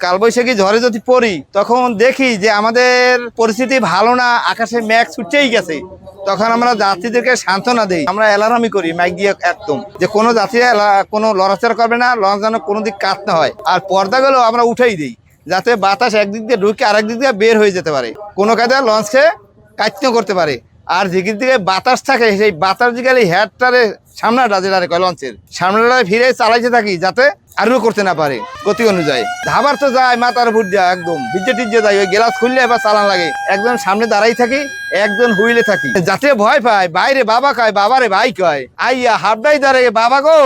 কালবৈশাখী ঝড়ে যদি পড়ি তখন দেখি যে আমাদের পরিস্থিতি ভালো না, আকাশে মেঘ ছুটেই গেছে। তখন আমরা যাত্রীদেরকে সান্ত্বনা দেই, আমরা অ্যালার্মই করি মাইক দিয়ে একদম, যে কোনো যাত্রী কোনো লড়াচড়া করবে না, লঞ্চ যেন কোনো দিক কাট না হয়। আর পর্দাগুলো আমরা উঠেই দিই যাতে বাতাস একদিক দিয়ে ঢুকে আরেক দিক দিয়ে বের হয়ে যেতে পারে, কোনো কাজে লঞ্চকে কাটতেও করতে পারে। আর যেদিক থেকে বাতাস থাকে সেই বাতাস দিকে হেডটারে সামনাটা যেটা কয় লঞ্চের সামনাটা ফিরে চালাইতে থাকি যাতে আরও করতে না পারে গতি অনুযায়ী। ধাবার তো যায় মাথার উপর দিয়ে একদম ভিজে টিজে যায়, ওই গ্লাস খুললে এবার চালান লাগে। একজন সামনে দাঁড়াই থাকি, একজন হুইলে থাকি, যাতে ভয় পায় বাইরে বাবা কয়, বাবারে ভাই কয়, আইয়া হাফডাই দাঁড়ে বাবা গো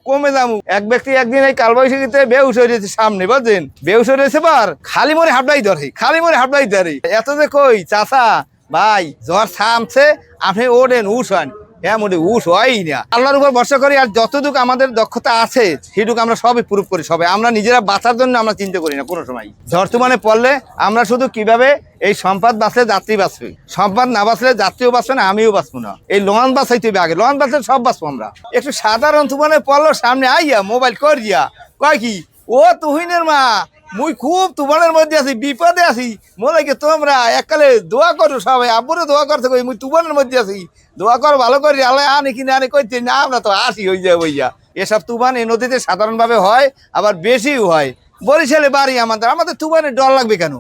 কমে যাবো। এক ব্যক্তি একদিন এই কালবৈশাখীতে বেউস হয়ে রয়েছে সামনে, বুঝছেন, বেউস হয়ে রয়েছে বার খালি মরে হাফডাই ধরে, খালি মরে হাফডাই ধরে। এত যে কই চাচা ভাই ঝড় থামছে, আপনি ওঠেন উঠান, হ্যাঁ মোটে উঠ হয় না। আল্লাহর উপর ভরসা করি, আর যতটুকু আমাদের দক্ষতা আছে সেটুকু আমরা সবই প্রুফ করি। সবাই আমরা নিজেরা বাঁচার জন্য আমরা চিন্তা করি না কোনো সময়। ঝড় তুফানে পড়লে আমরা শুধু কিভাবে এই সম্পদ বাঁচলে যাত্রী বাঁচবে, সম্পদ না বাঁচলে যাত্রীও বাঁচবে না, আমিও বাঁচবো না। এই লঞ্চ বাঁচাইতে হবে আগে, লঞ্চ বাঁচলে সব বাঁচবো আমরা। একটু সাধারণ তুফানে পড়লো সামনে আইয়া মোবাইল করিয়া কয় কি, ও তুহিনের মা মুই খুব তুফানের মধ্যে আছি, বিপদে আছি, মনে কি তোমরা এককালে দোয়া করো, সবাই আব্বুরে দোয়া করতে কই, মুই তুফানের মধ্যে আছি, দোয়া কর ভালো করি, আল্লাহ আনে কিনে আনে কইতে না, আমরা তো আসি হয়ে যায় বইয়া। এসব তুফান এই নদীতে সাধারণভাবে হয়, আবার বেশিও হয়। বরিশালে বাড়ি আমাদের, আমাদের তুফানের ডর লাগবে কেন?